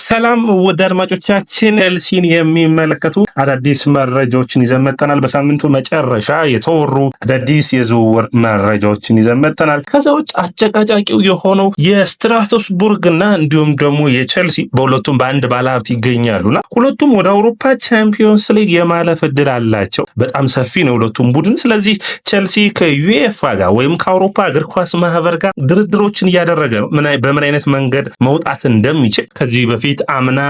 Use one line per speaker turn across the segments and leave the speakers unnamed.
ሰላም ወደ አድማጮቻችን ቼልሲን የሚመለከቱ አዳዲስ መረጃዎችን ይዘን መጥተናል። በሳምንቱ መጨረሻ የተወሩ አዳዲስ የዝውውር መረጃዎችን ይዘን መጥተናል። ከዛ ውጭ አጨቃጫቂው የሆነው የስትራስቡርግና እንዲሁም ደግሞ የቼልሲ በሁለቱም በአንድ ባለሀብት ይገኛሉና ሁለቱም ወደ አውሮፓ ቻምፒዮንስ ሊግ የማለፍ እድል አላቸው። በጣም ሰፊ ነው ሁለቱም ቡድን። ስለዚህ ቼልሲ ከዩኤፋ ጋር ወይም ከአውሮፓ እግር ኳስ ማህበር ጋር ድርድሮችን እያደረገ ነው። በምን አይነት መንገድ መውጣት እንደሚችል ከዚህ በፊት አምና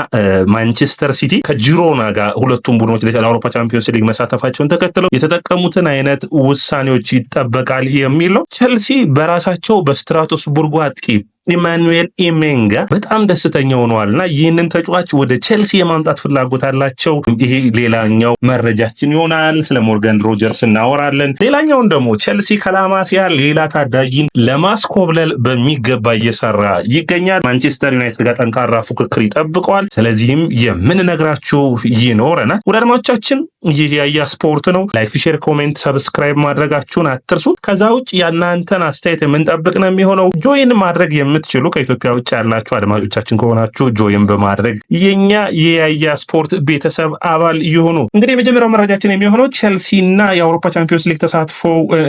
ማንቸስተር ሲቲ ከጂሮና ጋር ሁለቱም ቡድኖች ለአውሮፓ ቻምፒዮንስ ሊግ መሳተፋቸውን ተከትለው የተጠቀሙትን አይነት ውሳኔዎች ይጠበቃል የሚል ነው። ቼልሲ በራሳቸው በስትራስቡርጉ አጥቂ ኢማኑኤል ኢሜንጋ በጣም ደስተኛ ሆነዋልና ይህንን ተጫዋች ወደ ቼልሲ የማምጣት ፍላጎት አላቸው። ይሄ ሌላኛው መረጃችን ይሆናል። ስለ ሞርጋን ሮጀርስ እናወራለን። ሌላኛውን ደግሞ ቼልሲ ከላማሲያ ሌላ ታዳጊን ለማስኮብለል በሚገባ እየሰራ ይገኛል። ማንቸስተር ዩናይትድ ጋር ጠንካራ ፉክክር ይጠብቀዋል። ስለዚህም የምንነግራችሁ ይኖረናል። ወደ አድማጮቻችን ይህ ያያ ስፖርት ነው። ላይክ፣ ሼር፣ ኮሜንት፣ ሰብስክራይብ ማድረጋችሁን አትርሱ። ከዛ ውጭ የእናንተን አስተያየት የምንጠብቅ ነው የሚሆነው። ጆይን ማድረግ የምትችሉ ከኢትዮጵያ ውጭ ያላችሁ አድማጮቻችን ከሆናችሁ ጆይን በማድረግ የኛ የያያ ስፖርት ቤተሰብ አባል ይሁኑ። እንግዲህ የመጀመሪያው መረጃችን የሚሆነው ቼልሲና የአውሮፓ ቻምፒዮንስ ሊግ ተሳትፎ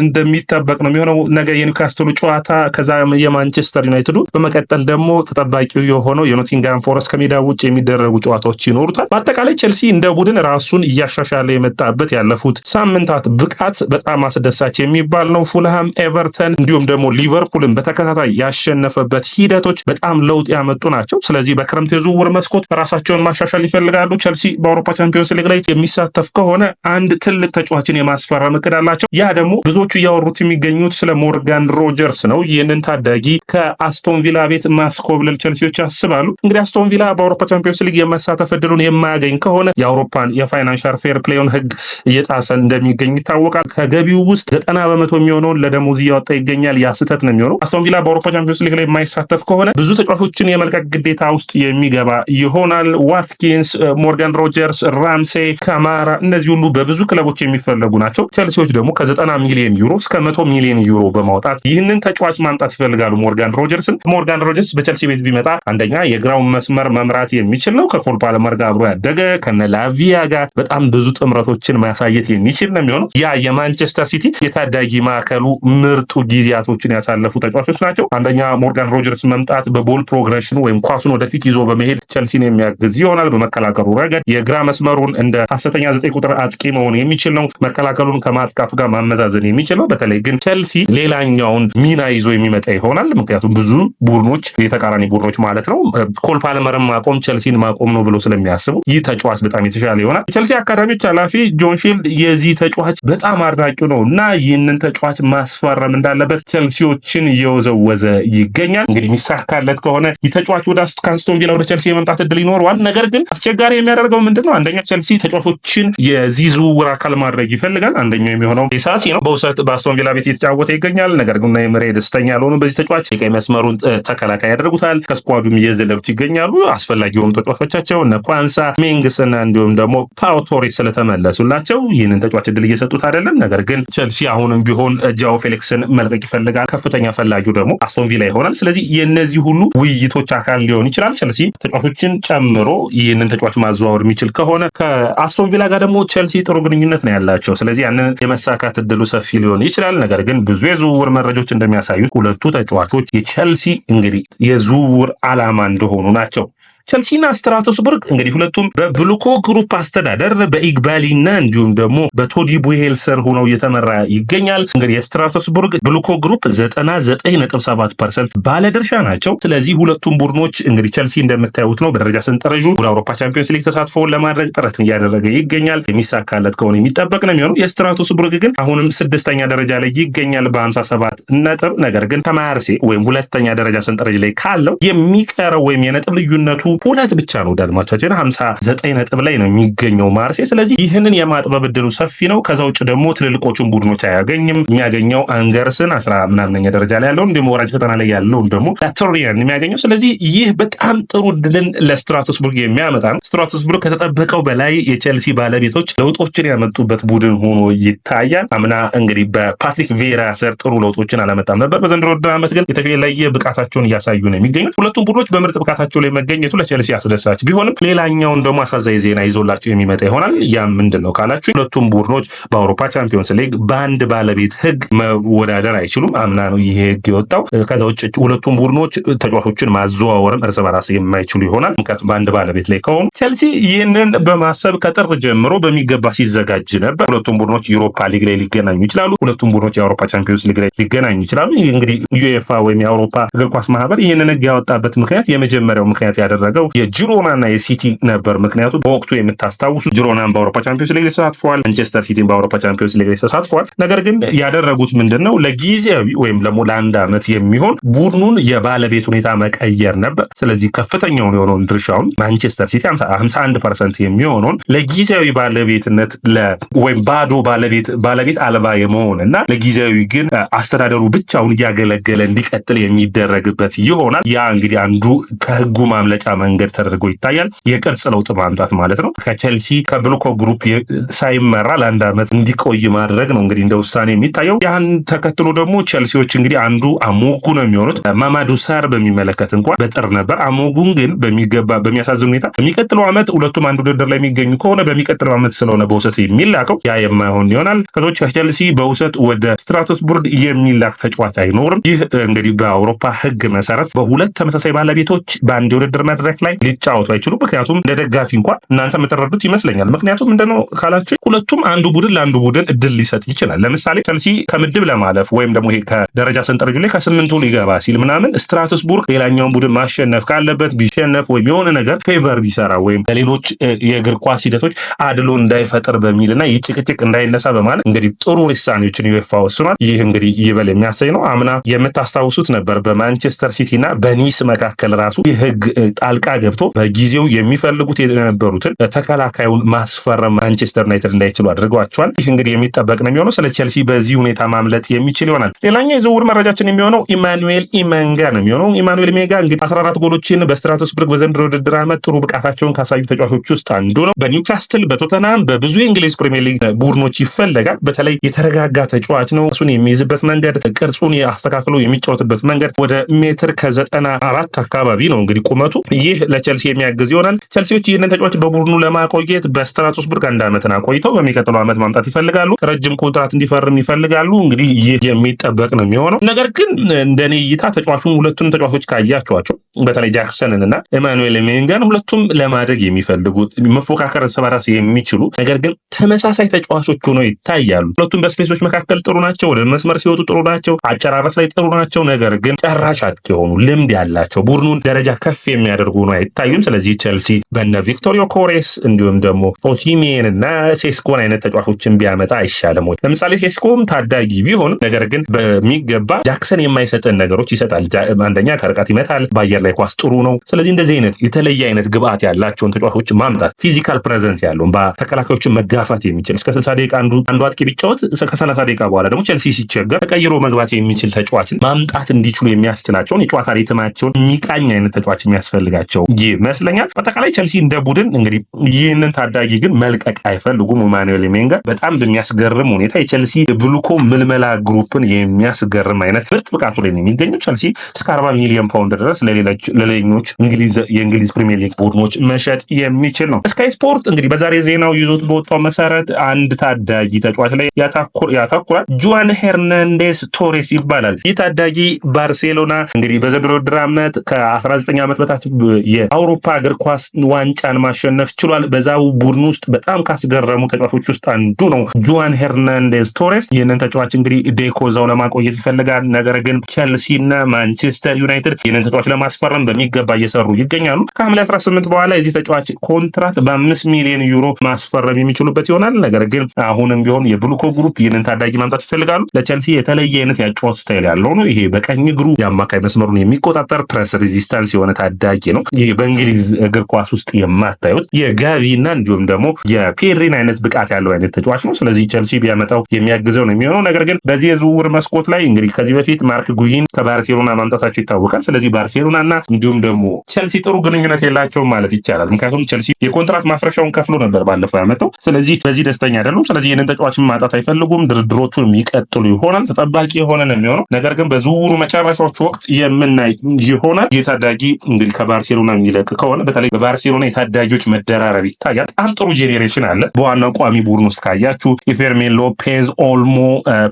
እንደሚጠበቅ ነው የሚሆነው። ነገ የኒውካስትሉ ጨዋታ፣ ከዛ የማንቸስተር ዩናይትዱ፣ በመቀጠል ደግሞ ተጠባቂው የሆነው የኖቲንጋም ፎረስት ከሜዳ ውጭ የሚደረጉ ጨዋታዎች ይኖሩታል። በአጠቃላይ ቼልሲ እንደ ቡድን ራሱን እያሻሻለ የመጣበት ያለፉት ሳምንታት ብቃት በጣም አስደሳች የሚባል ነው። ፉልሃም፣ ኤቨርተን እንዲሁም ደግሞ ሊቨርፑልን በተከታታይ ያሸነፈበት ሂደቶች በጣም ለውጥ ያመጡ ናቸው። ስለዚህ በክረምት የዝውውር መስኮት ራሳቸውን ማሻሻል ይፈልጋሉ። ቼልሲ በአውሮፓ ቻምፒዮንስ ሊግ ላይ የሚሳተፍ ከሆነ አንድ ትልቅ ተጫዋችን የማስፈረም እቅድ አላቸው። ያ ደግሞ ብዙዎቹ እያወሩት የሚገኙት ስለ ሞርጋን ሮጀርስ ነው። ይህንን ታዳጊ ከአስቶን ቪላ ቤት ማስኮብለል ቼልሲዎች ያስባሉ። እንግዲህ አስቶን ቪላ በአውሮፓ ቻምፒዮንስ ሊግ የመሳተፍ እድሉን የማያገኝ ከሆነ የአውሮፓን የፋይናንሻል ፌር ፕሌይን ህግ እየጣሰ እንደሚገኝ ይታወቃል። ከገቢው ውስጥ 90% የሚሆነውን ለደሞዝ እያወጣ ይገኛል። ያ ስህተት ነው የሚሆነው። አስቶን ቪላ በአውሮፓ ቻምፒዮንስ ሊግ ላይ የማይሳተፍ ከሆነ ብዙ ተጫዋቾችን የመልቀቅ ግዴታ ውስጥ የሚገባ ይሆናል። ዋትኪንስ፣ ሞርጋን ሮጀርስ፣ ራምሴ፣ ካማራ እነዚህ ሁሉ በብዙ ክለቦች የሚፈለጉ ናቸው። ቼልሲዎች ደግሞ ከ90 ሚሊዮን ዩሮ እስከ 100 ሚሊዮን ዩሮ በማውጣት ይህንን ተጫዋች ማምጣት ይፈልጋሉ። ሞርጋን ሮጀርስ በቼልሲ ቤት ቢመጣ አንደኛ የግራውን መስመር መምራት የሚችል ነው። ከኮል ፓልመር ጋር አብሮ ያደገ ከነ ላቪያ ጋር በጣም ብዙ ጥምረቶችን ማሳየት የሚችል ነው የሚሆነው። ያ የማንቸስተር ሲቲ የታዳጊ ማዕከሉ ምርጡ ጊዜያቶችን ያሳለፉ ተጫዋቾች ናቸው። አንደኛ ሞርጋን ሮጀርስ መምጣት በቦል ፕሮግሬሽኑ ወይም ኳሱን ወደፊት ይዞ በመሄድ ቼልሲን የሚያግዝ ይሆናል። በመከላከሉ ረገድ የግራ መስመሩን እንደ ሐሰተኛ 9 ቁጥር አጥቂ መሆን የሚችል ነው። መከላከሉን ከማጥቃቱ ጋር ማመዛዘን የሚችል ነው። በተለይ ግን ቼልሲ ሌላኛውን ሚና ይዞ የሚመጣ ይሆናል። ምክንያቱም ብዙ ቡድኖች የተቃራኒ ቡድኖች ማለት ነው ኮል ፓልመርን ማቆም ቼልሲን ማቆም ነው ብሎ ስለሚያስቡ ይህ ተጫዋች በጣም የተሻለ ይሆናል። ቼልሲ አካዳሚዎች ኃላፊ ጆን ሺልድ የዚህ ተጫዋች በጣም አድናቂው ነው እና ይህንን ተጫዋች ማስፈረም እንዳለበት ቼልሲዎችን እየወዘወዘ ይገኛል። እንግዲህ የሚሳካለት ከሆነ ይህ ተጫዋች ወደ አስቶን ቪላ ወደ ቼልሲ የመምጣት እድል ይኖረዋል። ነገር ግን አስቸጋሪ የሚያደርገው ምንድነው? አንደኛ ቼልሲ ተጫዋቾችን የዚህ ዝውውር አካል ማድረግ ይፈልጋል። አንደኛው የሚሆነው ዲሳሲ ነው። በውሰት በአስቶን ቪላ ቤት የተጫወተ ይገኛል። ነገር ግን ኤምሬ ደስተኛ ያልሆኑ በዚህ ተጫዋች የቀይ መስመሩን ተከላካይ ያደርጉታል። ከስኳዱም እየዘለሉት ይገኛሉ። አስፈላጊ የሆኑ ተጫዋቾቻቸው እነ ኳንሳ፣ ሜንግስ እና እንዲሁም ደግሞ ፓው ቶሬስ ስለተመለሱላቸው ይህንን ተጫዋች እድል እየሰጡት አይደለም። ነገር ግን ቼልሲ አሁንም ቢሆን ጃኦ ፌሊክስን መልቀቅ ይፈልጋል። ከፍተኛ ፈላጊው ደግሞ አስቶን ቪላ ይሆናል። ስለዚህ የነዚህ ሁሉ ውይይቶች አካል ሊሆን ይችላል። ቼልሲ ተጫዋቾችን ጨምሮ ይህንን ተጫዋች ማዘዋወር የሚችል ከሆነ ከአስቶን ቪላ ጋር ደግሞ ቼልሲ ጥሩ ግንኙነት ነው ያላቸው። ስለዚህ ያንን የመሳካት እድሉ ሰፊ ሊሆን ይችላል። ነገር ግን ብዙ የዝውውር መረጃዎች እንደሚያሳዩት ሁለቱ ተጫዋቾች የቼልሲ እንግዲህ የዝውውር ዓላማ እንደሆኑ ናቸው። ቼልሲና ስትራስቡርግ እንግዲህ ሁለቱም በብሉኮ ግሩፕ አስተዳደር በኢግባሊና እንዲሁም ደግሞ በቶዲ ቡሄል ስር ሆነው እየተመራ ይገኛል። እንግዲህ የስትራስቡርግ ብሉኮ ግሩፕ 99.7% ባለድርሻ ናቸው። ስለዚህ ሁለቱም ቡድኖች እንግዲህ ቼልሲ እንደምታዩት ነው በደረጃ ሰንጠረዡ ወደ አውሮፓ ቻምፒዮንስ ሊግ ተሳትፎውን ለማድረግ ጥረት እያደረገ ይገኛል። የሚሳካለት ከሆነ የሚጠበቅ ነው የሚሆነው። የስትራስቡርግ ግን አሁንም 6ኛ ደረጃ ላይ ይገኛል በ57 ነጥብ። ነገር ግን ከማርሴ ወይም 2ኛ ደረጃ ሰንጠረዥ ላይ ካለው የሚቀረው ወይም የነጥብ ልዩነቱ ሁለት ብቻ ነው። ዳድማቻችን 59 ነጥብ ላይ ነው የሚገኘው ማርሴ። ስለዚህ ይህንን የማጥበብ እድሉ ሰፊ ነው። ከዛ ውጭ ደግሞ ትልልቆቹን ቡድኖች አያገኝም። የሚያገኘው አንገርስን 10ኛ ደረጃ ላይ ያለው እንዲሁም ወራጅ ቀጠና ላይ ያለው ደግሞ ላቶሪያን የሚያገኘው። ስለዚህ ይህ በጣም ጥሩ እድልን ለስትራስቡርግ የሚያመጣ ነው። ስትራስቡርግ ከተጠበቀው በላይ የቼልሲ ባለቤቶች ለውጦችን ያመጡበት ቡድን ሆኖ ይታያል። አምና እንግዲህ በፓትሪክ ቬራ ስር ጥሩ ለውጦችን አላመጣም ነበር። በዘንድሮ ዓመት ግን የተለየ ብቃታቸውን እያሳዩ ነው የሚገኙት። ሁለቱም ቡድኖች በምርጥ ብቃታቸው ላይ መገኘቱ ለቼልሲ አስደሳች ቢሆንም ሌላኛውን ደግሞ አሳዛኝ ዜና ይዞላቸው የሚመጣ ይሆናል። ያም ምንድነው ካላችሁ ሁለቱም ቡድኖች በአውሮፓ ቻምፒዮንስ ሊግ በአንድ ባለቤት ህግ መወዳደር አይችሉም። አምና ነው ይሄ ህግ የወጣው። ከዛ ውጭ ሁለቱም ቡድኖች ተጫዋቾችን ማዘዋወርም እርስ በራስ የማይችሉ ይሆናል። ምክንያቱም በአንድ ባለቤት ላይ ከሆኑ ቼልሲ ይህንን በማሰብ ከጥር ጀምሮ በሚገባ ሲዘጋጅ ነበር። ሁለቱም ቡድኖች ዩሮፓ ሊግ ላይ ሊገናኙ ይችላሉ። ሁለቱም ቡድኖች የአውሮፓ ቻምፒዮንስ ሊግ ላይ ሊገናኙ ይችላሉ። ይህ እንግዲህ ዩኤፋ ወይም የአውሮፓ እግር ኳስ ማህበር ይህንን ህግ ያወጣበት ምክንያት የመጀመሪያው ምክንያት ያደረገው የጂሮናና የሲቲ ነበር። ምክንያቱ በወቅቱ የምታስታውሱ ጂሮናን በአውሮፓ ቻምፒዮንስ ሊግ ላይ ተሳትፈዋል፣ ማንቸስተር ሲቲን በአውሮፓ ቻምፒዮንስ ሊግ ላይ ተሳትፈዋል። ነገር ግን ያደረጉት ምንድነው ለጊዜያዊ ወይም ደግሞ ለአንድ ዓመት የሚሆን ቡድኑን የባለቤት ሁኔታ መቀየር ነበር። ስለዚህ ከፍተኛውን የሆነውን ድርሻውን ማንቸስተር ሲቲ 51% የሚሆነውን ለጊዜያዊ ባለቤትነት ወይም ባዶ ባለቤት አልባ የመሆን እና ለጊዜያዊ ግን አስተዳደሩ ብቻውን እያገለገለ እንዲቀጥል የሚደረግበት ይሆናል። ያ እንግዲህ አንዱ ከህጉ ማምለጫ መንገድ ተደርጎ ይታያል። የቅርጽ ለውጥ ማምጣት ማለት ነው። ከቼልሲ ከብሉኮ ግሩፕ ሳይመራ ለአንድ ዓመት እንዲቆይ ማድረግ ነው እንግዲህ እንደ ውሳኔ የሚታየው። ያን ተከትሎ ደግሞ ቼልሲዎች እንግዲህ አንዱ አሞጉ ነው የሚሆኑት። ማማዱ ሳር በሚመለከት እንኳን በጥር ነበር። አሞጉን ግን በሚገባ በሚያሳዝን ሁኔታ በሚቀጥለው ዓመት ሁለቱም አንድ ውድድር ላይ የሚገኙ ከሆነ በሚቀጥለው ዓመት ስለሆነ በውሰት የሚላከው ያ የማይሆን ይሆናል። ከዛች ከቼልሲ በውሰት ወደ ስትራስቡርግ የሚላክ ተጫዋች አይኖርም። ይህ እንግዲህ በአውሮፓ ህግ መሰረት በሁለት ተመሳሳይ ባለቤቶች በአንድ የውድድር መድረክ ላይ ሊጫወቱ አይችሉም። ምክንያቱም ለደጋፊ እንኳን እናንተ የምትረዱት ይመስለኛል። ምክንያቱም ምንድነው ካላችሁ ሁለቱም አንዱ ቡድን ለአንዱ ቡድን እድል ሊሰጥ ይችላል። ለምሳሌ ቼልሲ ከምድብ ለማለፍ ወይም ደግሞ ይሄ ከደረጃ ሰንጠረዡ ላይ ከስምንቱ ሊገባ ሲል ምናምን ስትራስቡርግ ሌላኛውን ቡድን ማሸነፍ ካለበት ቢሸነፍ ወይም የሆነ ነገር ፌቨር ቢሰራ ወይም ለሌሎች የእግር ኳስ ሂደቶች አድሎ እንዳይፈጠር በሚልና ይጭቅጭቅ እንዳይነሳ በማለት እንግዲህ ጥሩ ውሳኔዎችን ዩኤፋ ወስኗል። ይህ እንግዲህ ይበል የሚያሰኝ ነው። አምና የምታስታውሱት ነበር በማንቸስተር ሲቲና በኒስ መካከል ራሱ ይህ ህግ ጣልቃ ገብቶ በጊዜው የሚፈልጉት የነበሩትን ተከላካዩን ማስፈረም ማንቸስተር ዩናይትድ እንዳይችሉ አድርገዋቸዋል። ይህ እንግዲህ የሚጠበቅ ነው የሚሆነው። ስለ ቼልሲ በዚህ ሁኔታ ማምለጥ የሚችል ይሆናል። ሌላኛው የዝውውር መረጃችን የሚሆነው ኢማኑኤል ኢመንጋ ነው የሚሆነው። ኢማኑኤል ኢመንጋ እንግዲህ 14 ጎሎችን በስትራስቡርግ በዘንድሮ ውድድር ዓመት ጥሩ ብቃታቸውን ካሳዩ ተጫዋቾች ውስጥ አንዱ ነው። በኒውካስትል፣ በቶተናም፣ በብዙ የእንግሊዝ ፕሪሚየር ሊግ ቡድኖች ይፈለጋል። በተለይ የተረጋጋ ተጫዋች ነው። እሱን የሚይዝበት መንገድ፣ ቅርጹን አስተካክሎ የሚጫወትበት መንገድ ወደ ሜትር ከ94 አካባቢ ነው እንግዲህ ቁመቱ። ይህ ለቼልሲ የሚያግዝ ይሆናል። ቼልሲዎች ይህንን ተጫዋች በቡድኑ ለማቆየት በስትራስቡርግ አንድ ዓመትን አቆይተው በሚቀጥለው ዓመት ማምጣት ይፈልጋሉ። ረጅም ኮንትራት እንዲፈርም ይፈልጋሉ። እንግዲህ ይህ የሚጠበቅ ነው የሚሆነው። ነገር ግን እንደኔ እይታ ሁለቱም ተጫዋቾች ካያቸዋቸው በተለይ ጃክሰንን እና ኢማኑኤል ኢመንጋን ሁለቱም ለማደግ የሚፈልጉት መፎካከር እርስ በርስ የሚችሉ ነገር ግን ተመሳሳይ ተጫዋቾች ሆነው ይታያሉ። ሁለቱም በስፔሶች መካከል ጥሩ ናቸው። ወደ መስመር ሲወጡ ጥሩ ናቸው። አጨራረስ ላይ ጥሩ ናቸው። ነገር ግን ጨራሽ አጥቂ የሆኑ ልምድ ያላቸው ቡድኑን ደረጃ ከፍ የሚያደርጉ ነው አይታዩም። ስለዚህ ቼልሲ በነ ቪክቶሪዮ ኮሬስ እንዲሁም ደግሞ ኦሲሜን እና ሴስኮን አይነት ተጫዋቾችን ቢያመጣ አይሻልም ወይ? ለምሳሌ ሴስኮም ታዳጊ ቢሆን ነገር ግን በሚገባ ጃክሰን የማይሰጠን ነገሮች ይሰጣል። አንደኛ ከርቀት ይመታል። በአየር ላይ ኳስ ጥሩ ነው። ስለዚህ እንደዚህ አይነት የተለየ አይነት ግብአት ያላቸውን ተጫዋቾች ማምጣት ፊዚካል ፕሬዘንስ ያለውን በተከላካዮችን መጋፋት የሚችል እስከ 60 ደቂቃ አንዱ አጥቂ ቢጫወት ከ30 ደቂቃ በኋላ ደግሞ ቼልሲ ሲቸገር ተቀይሮ መግባት የሚችል ተጫዋችን ማምጣት እንዲችሉ የሚያስችላቸውን የጨዋታ ሪትማቸውን የሚቃኝ አይነት ተጫዋች የሚያስፈልጋቸው ይመስለኛል። በአጠቃላይ ቼልሲ እንደ ቡድን እንግዲህ ይህንን ታዳጊ ግን መልቀቅ አይፈልጉም። ኢማኑኤል ኢመንጋ በጣም በሚያስገርም ሁኔታ የቼልሲ ብሉኮ ምልመላ ግሩፕን የሚያስገርም አይነት ምርጥ ብቃቱ ላይ ነው የሚገኘው። ቼልሲ እስከ 40 ሚሊዮን ፓውንድ ድረስ ለሌሎች የእንግሊዝ ፕሪሚየር ሊግ ቡድኖች መሸጥ የሚችል ነው። ስካይ ስፖርት እንግዲህ በዛሬ ዜናው ይዞት በወጣው መሰረት አንድ ታዳጊ ተጫዋች ላይ ያተኩራል። ጁዋን ሄርናንዴዝ ቶሬስ ይባላል። ይህ ታዳጊ ባርሴሎና እንግዲህ በዘንድሮ ውድድር ዓመት ከ19 ዓመት በታች የአውሮፓ እግር ኳስ ዋንጫን ማሸነፍ ችሏል። በዛው ቡድን ውስጥ በጣም ካስገረሙ ተጫዋቾች ውስጥ አንዱ ነው ጁዋን ሄርናንዴዝ ቶሬስ። ይህንን ተጫዋች እንግዲህ ዴኮ ዛው ለማቆየት ይፈልጋል። ነገር ግን ቼልሲ እና ማንቸስተር ዩናይትድ ይህንን ተጫዋች ለማስፈረም በሚገባ እየሰሩ ይገኛሉ። ከሐምሌ 18 በኋላ የዚህ ተጫዋች ኮንትራት በ5 ሚሊዮን ዩሮ ማስፈረም የሚችሉበት ይሆናል። ነገር ግን አሁንም ቢሆን የብሉኮ ግሩፕ ይህንን ታዳጊ ማምጣት ይፈልጋሉ። ለቼልሲ የተለየ አይነት ያጫወት ስታይል ያለው ነው። ይሄ በቀኝ እግሩ የአማካይ መስመሩን የሚቆጣጠር ፕሬስ ሬዚስታንስ የሆነ ታዳጊ ነው። ይሄ በእንግሊዝ እግር ኳስ ውስጥ የማታዩት የጋቪና እንዲሁም ደግሞ የፔድሪን አይነት ብቃት ያለው አይነት ተጫዋች ነው። ስለዚህ ቼልሲ ቢያመጣው የሚያግዘው ነው የሚሆነው። ነገር ግን በዚህ የዝውውር መስኮት ላይ እንግዲህ ከዚህ በፊት ማርክ ጉሂን ከባርሴሎና ማምጣታቸው ይታወቃል። ስለዚህ ባርሴሎና እና እንዲሁም ደግሞ ቼልሲ ጥሩ ግንኙነት የላቸውም ማለት ይቻላል። ምክንያቱም ቼልሲ የኮንትራት ማፍረሻውን ከፍሎ ነበር ባለፈው ያመጣው። ስለዚህ በዚህ ደስተኛ አይደሉም። ስለዚህ ይህንን ተጫዋችን ማጣት አይፈልጉም። ድርድሮቹን የሚቀጥሉ ይሆናል። ተጠባቂ የሆነ ነው የሚሆነው። ነገር ግን በዝውውሩ መጨረሻዎች ወቅት የምናይ ይሆናል። ይህ ታዳጊ እንግዲህ ከባርሴሎና ባርሴሎና የሚለቅ ከሆነ በተለይ በባርሴሎና የታዳጊዎች መደራረብ ይታያል። በጣም ጥሩ ጄኔሬሽን አለ በዋናው ቋሚ ቡድን ውስጥ ካያችሁ የፌርሚን ሎፔዝ፣ ኦልሞ፣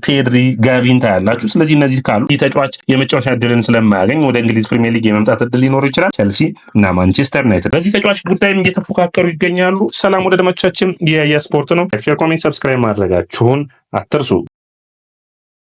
ፔድሪ፣ ጋቪን ታያላችሁ። ስለዚህ እነዚህ ካሉ ይህ ተጫዋች የመጫወቻ እድልን ስለማያገኝ ወደ እንግሊዝ ፕሪሚየር ሊግ የመምጣት እድል ሊኖር ይችላል። ቸልሲ እና ማንቸስተር ዩናይትድ በዚህ ተጫዋች ጉዳይም እየተፎካከሩ ይገኛሉ። ሰላም ወደ ደመቻችን የስፖርት ነው። ሼር፣ ኮሜንት፣ ሰብስክራይብ ማድረጋችሁን አትርሱ።